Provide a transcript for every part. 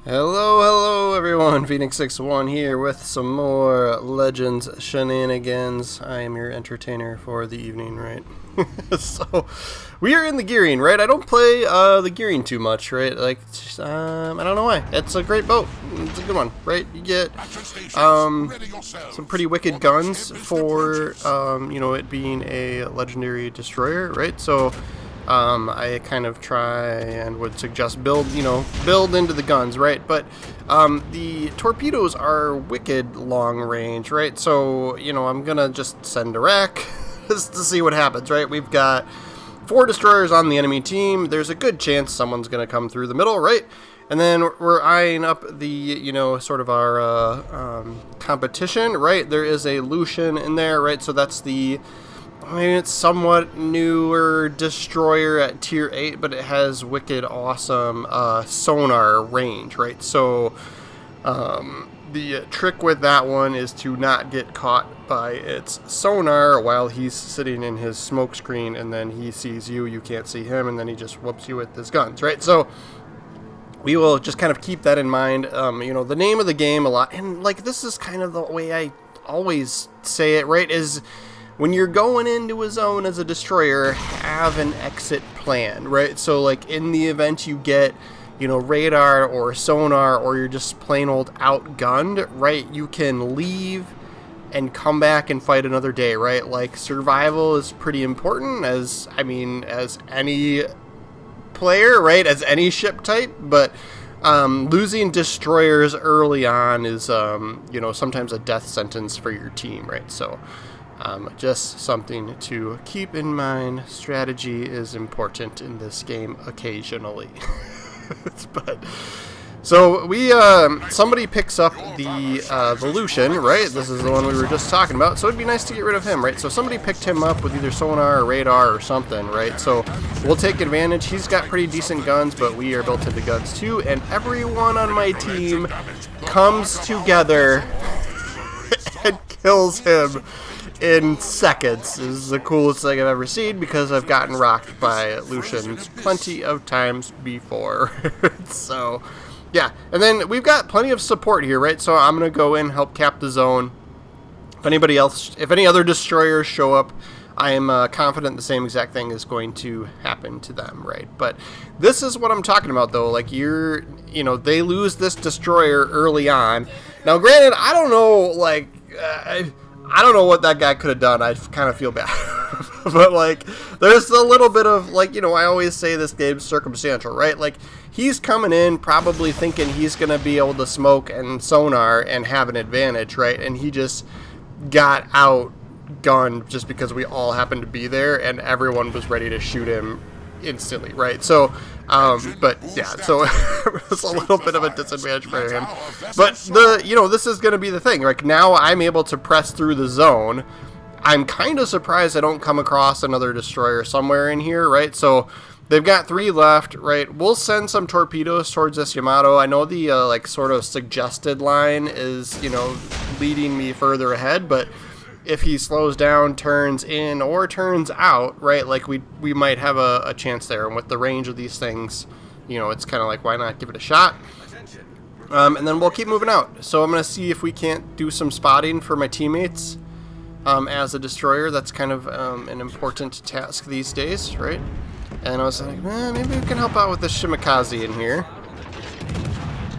Hello everyone, Phoenix61 here with some more Legends shenanigans. I am your entertainer for the evening, right? So, we are in the gearing, right? I don't play the gearing too much, right? Like, I don't know why. It's a great boat. It's a good one, right? You get some pretty wicked guns for, it being a legendary destroyer, right? So, I kind of try and would suggest build into the guns, right? But the torpedoes are wicked long range, right? So, I'm gonna just send a rack just to see what happens, right? We've got 4 destroyers on the enemy team. There's a good chance someone's gonna come through the middle, right? And then we're eyeing up the, sort of our competition, right? There is a Lucian in there, right? So that's it's somewhat newer destroyer at tier 8, but it has wicked awesome sonar range, right? So the trick with that one is to not get caught by its sonar while he's sitting in his smoke screen, and then he sees you can't see him, and then he just whoops you with his guns, right? So we will just kind of keep that in mind. The name of the game a lot, and like this is kind of the way I always say it, right, is when you're going into a zone as a destroyer, have an exit plan, right? So like in the event you get, radar or sonar, or you're just plain old outgunned, right? You can leave and come back and fight another day, right? Like survival is pretty important as any player, right? As any ship type, but losing destroyers early on is, sometimes a death sentence for your team, right? So just something to keep in mind. Strategy is important in this game occasionally. But so we somebody picks up the Lucian, right? This is the one we were just talking about. So it'd be nice to get rid of him, right? So somebody picked him up with either sonar or radar or something, right? So we'll take advantage. He's got pretty decent guns, but we are built into guns too. And everyone on my team comes together and kills him in seconds. This is the coolest thing I've ever seen because I've gotten rocked by Lucians plenty of times before. So, yeah. And then we've got plenty of support here, right? So I'm going to go in, help cap the zone. If any other destroyers show up, I am confident the same exact thing is going to happen to them, right? But this is what I'm talking about, though. Like, they lose this destroyer early on. Now, granted, I don't know, I don't know what that guy could have done. I kind of feel bad. But, there's a little bit of, I always say this game's circumstantial, right? Like, he's coming in probably thinking he's going to be able to smoke and sonar and have an advantage, right? And he just got outgunned just because we all happened to be there and everyone was ready to shoot him instantly, right? So, but yeah, so it was a little bit of a disadvantage for him. But this is going to be the thing. Like, now I'm able to press through the zone. I'm kind of surprised I don't come across another destroyer somewhere in here, right? So they've got 3 left, right? We'll send some torpedoes towards this Yamato. I know the sort of suggested line is, leading me further ahead, but if he slows down, turns in, or turns out, right, like we might have a chance there. And with the range of these things, it's kind of like, why not give it a shot? And then we'll keep moving out. So I'm going to see if we can't do some spotting for my teammates as a destroyer. That's kind of an important task these days, right? And I was like, maybe we can help out with the Shimikaze in here.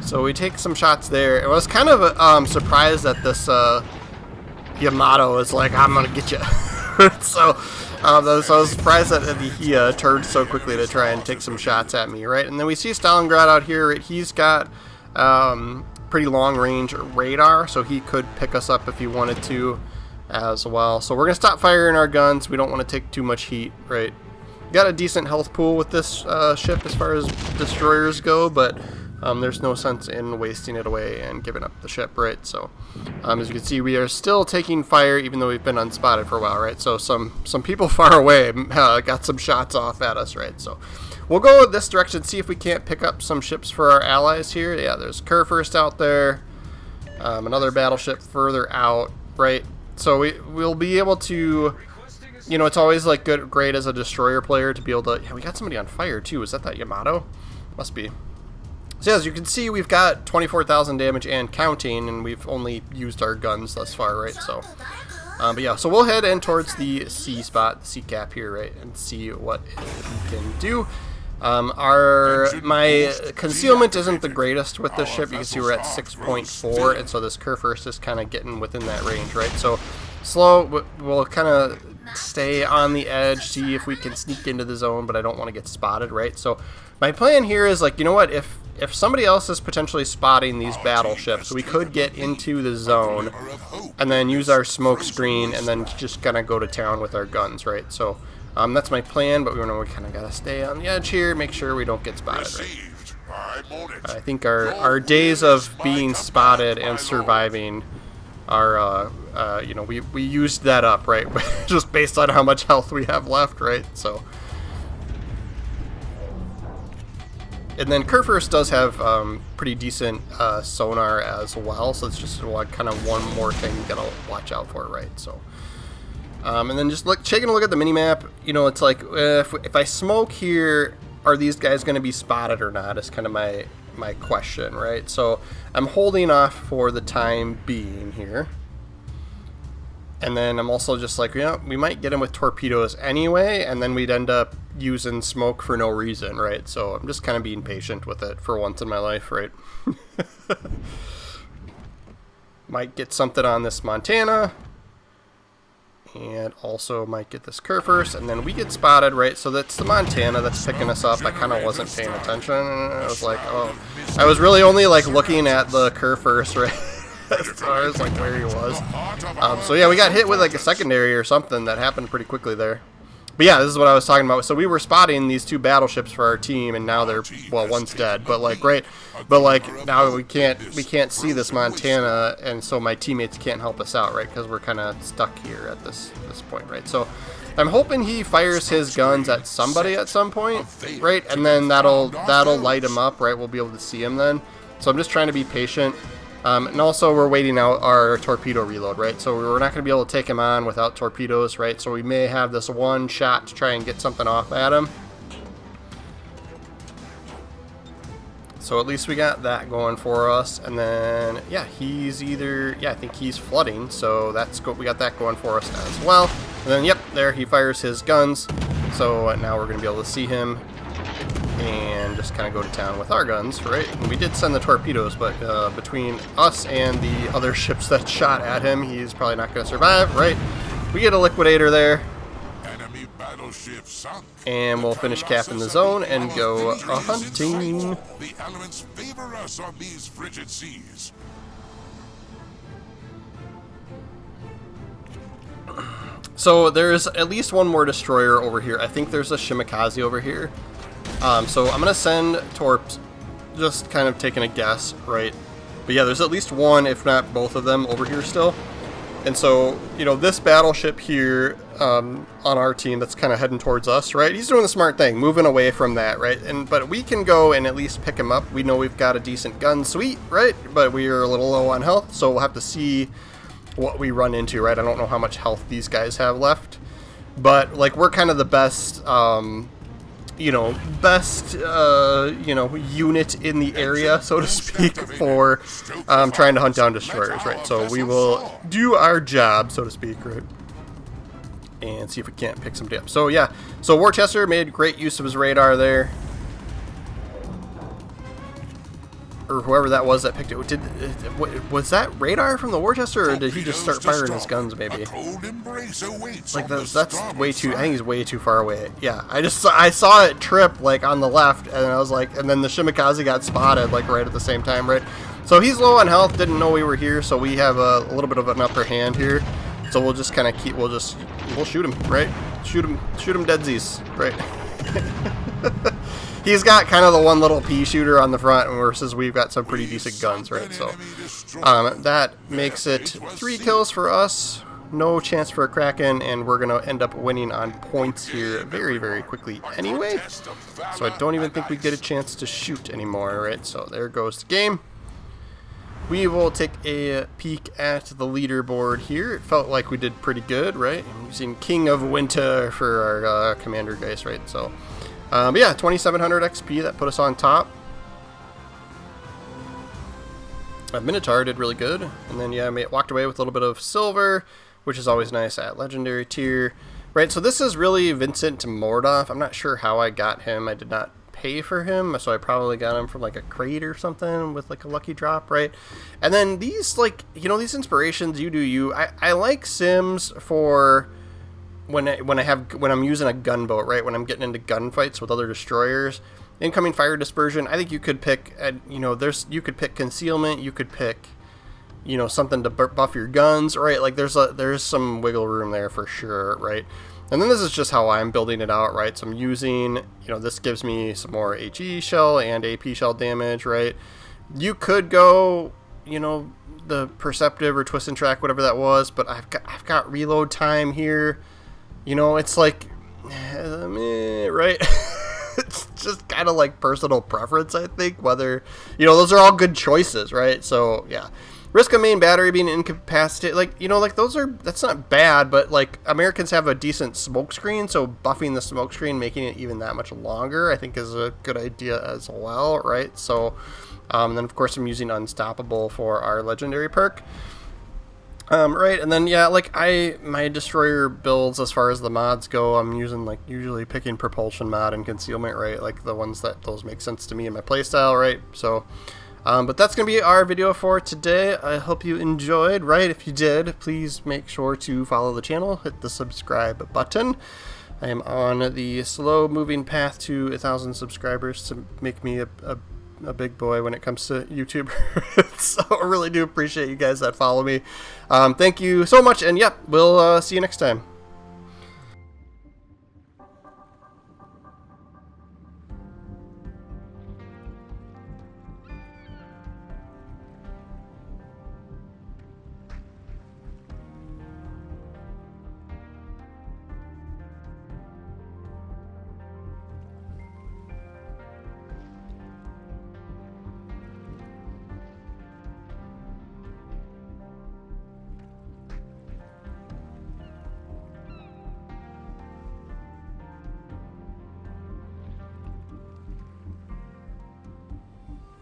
So we take some shots there. I was kind of surprised that this Yamato is like, I'm gonna get you. So I was surprised that he turned so quickly to try and take some shots at me, right? And then we see Stalingrad out here, right? He's got pretty long range radar, so he could pick us up if he wanted to as well. So we're gonna stop firing our guns. We don't want to take too much heat, right? Got a decent health pool with this ship as far as destroyers go, but there's no sense in wasting it away and giving up the ship, right? So, as you can see, we are still taking fire even though we've been unspotted for a while, right? So some people far away got some shots off at us, right? So we'll go this direction, see if we can't pick up some ships for our allies here. Yeah, there's Kurfürst out there, another battleship further out, right? So we'll be able to, it's always great as a destroyer player to be able to. Yeah, we got somebody on fire too. Is that Yamato? Must be. So as you can see, we've got 24,000 damage and counting, and we've only used our guns thus far, right? So, but yeah, so we'll head in towards the C spot, the C cap here, right, and see what we can do. My concealment isn't the greatest with this ship. You can see we're at 6.4, and so this Kurfürst is kind of getting within that range, right? So slow, we'll kind of stay on the edge, see if we can sneak into the zone, but I don't want to get spotted, right? So my plan here is, like, you know what, if somebody else is potentially spotting these battleships, we could get into the zone and then use our smoke screen and then just kind of go to town with our guns, right? So that's my plan, but we kind of got to stay on the edge here, make sure we don't get spotted, right? I think our days of being spotted and surviving are, you know, we used that up, right? Just based on how much health we have left, right? So, and then Kurfürst does have pretty decent sonar as well, so it's just kind of one more thing you gotta watch out for, right? So, and then just taking a look at the minimap, you know, it's like if I smoke here, are these guys going to be spotted or not? Is kind of my question, right? So I'm holding off for the time being here. And then I'm also just like, you know, we might get him with torpedoes anyway, and then we'd end up using smoke for no reason, right? So I'm just kind of being patient with it for once in my life, right? Might get something on this Montana. And also might get this Kurfürst, and then we get spotted, right? So that's the Montana that's picking us up. I kind of wasn't paying attention. I was like, oh, I was really only like looking at the Kurfürst, right? As far as like where he was. So yeah, we got hit with like a secondary or something that happened pretty quickly there. But yeah, this is what I was talking about. So we were spotting these two battleships for our team, and now they're, well, one's dead, but like, great. But like, now we can't see this Montana, and so my teammates can't help us out, right? Because we're kind of stuck here at this point, right? So I'm hoping he fires his guns at somebody at some point, right? And then that'll light him up, right? We'll be able to see him then. So I'm just trying to be patient. And also we're waiting out our torpedo reload, right? So we're not going to be able to take him on without torpedoes, right? So we may have this one shot to try and get something off at him. So at least we got that going for us. And then, yeah, he's either, yeah, I think he's flooding. So we got that going for us as well. And then, yep, there he fires his guns. So now we're going to be able to see him and just kind of go to town with our guns, right? And we did send the torpedoes, but between us and the other ships that shot at him, he's probably not going to survive, right? We get a liquidator there, and we'll finish capping the zone and go hunting. The elements favor us on these frigid seas. So there's at least one more destroyer over here. I think there's a Shimakaze over here. So I'm going to send torps, just kind of taking a guess, right? But yeah, there's at least one, if not both of them, over here still. And so, you know, this battleship here on our team that's kind of heading towards us, right? He's doing the smart thing, moving away from that, right? But we can go and at least pick him up. We know we've got a decent gun suite, right? But we are a little low on health, so we'll have to see what we run into, right? I don't know how much health these guys have left. But, like, we're kind of the best... you know, you know, unit in the area, so to speak, for trying to hunt down destroyers, right? So we will do our job, so to speak, right? And see if we can't pick somebody up. So yeah, so Worcester made great use of his radar there. Or whoever that was that picked it. Was that radar from the Worcester, or did he just start firing his guns, maybe? Like, that's way too... I think he's way too far away. Yeah, I saw it trip, like, on the left, and I was like... And then the Shimakaze got spotted, like, right at the same time, right? So he's low on health, didn't know we were here, so we have a little bit of an upper hand here. So we'll just kind of keep... We'll shoot him, right? Shoot him deadsies, right? He's got kind of the one little pea shooter on the front, versus we've got some pretty decent guns, right? So that makes it 3 kills for us, no chance for a Kraken, and we're going to end up winning on points here very, very quickly anyway. So I don't even think we get a chance to shoot anymore, right? So there goes the game. We will take a peek at the leaderboard here. It felt like we did pretty good, right? I'm using King of Winter for our commander guys, right? So... but yeah, 2,700 XP, that put us on top. Minotaur did really good. And then, yeah, I walked away with a little bit of silver, which is always nice at legendary tier. Right, so this is really Vincent Mordoff. I'm not sure how I got him. I did not pay for him, so I probably got him from like a crate or something with like a lucky drop, right? And then these, like, you know, these inspirations, you do you. I like Sims for when I'm using a gunboat, right? When I'm getting into gunfights with other destroyers. Incoming fire dispersion. I think you could pick, you know, you could pick concealment. You could pick, you know, something to buff your guns, right? Like there's some wiggle room there for sure, right? And then this is just how I'm building it out, right? So I'm using, you know, this gives me some more HE shell and AP shell damage, right? You could go, you know, the perceptive or twist and track, whatever that was, but I've got reload time here. You know, it's like, right? It's just kind of like personal preference, I think, whether, you know, those are all good choices, right? So, yeah. Risk of main battery being incapacitated, like, you know, like, that's not bad, but, like, Americans have a decent smoke screen, so buffing the smoke screen, making it even that much longer, I think is a good idea as well, right? So, then, of course, I'm using Unstoppable for our legendary perk. Right, and then, yeah, like, my destroyer builds, as far as the mods go, I'm using, like, usually picking propulsion mod and concealment, right, like, the ones those make sense to me in my playstyle, right, so, but that's going to be our video for today. I hope you enjoyed, right, if you did, please make sure to follow the channel, hit the subscribe button. I am on the slow-moving path to 1,000 subscribers to make me a big boy when it comes to YouTube. So I really do appreciate you guys that follow me. Thank you so much, and yep, we'll see you next time.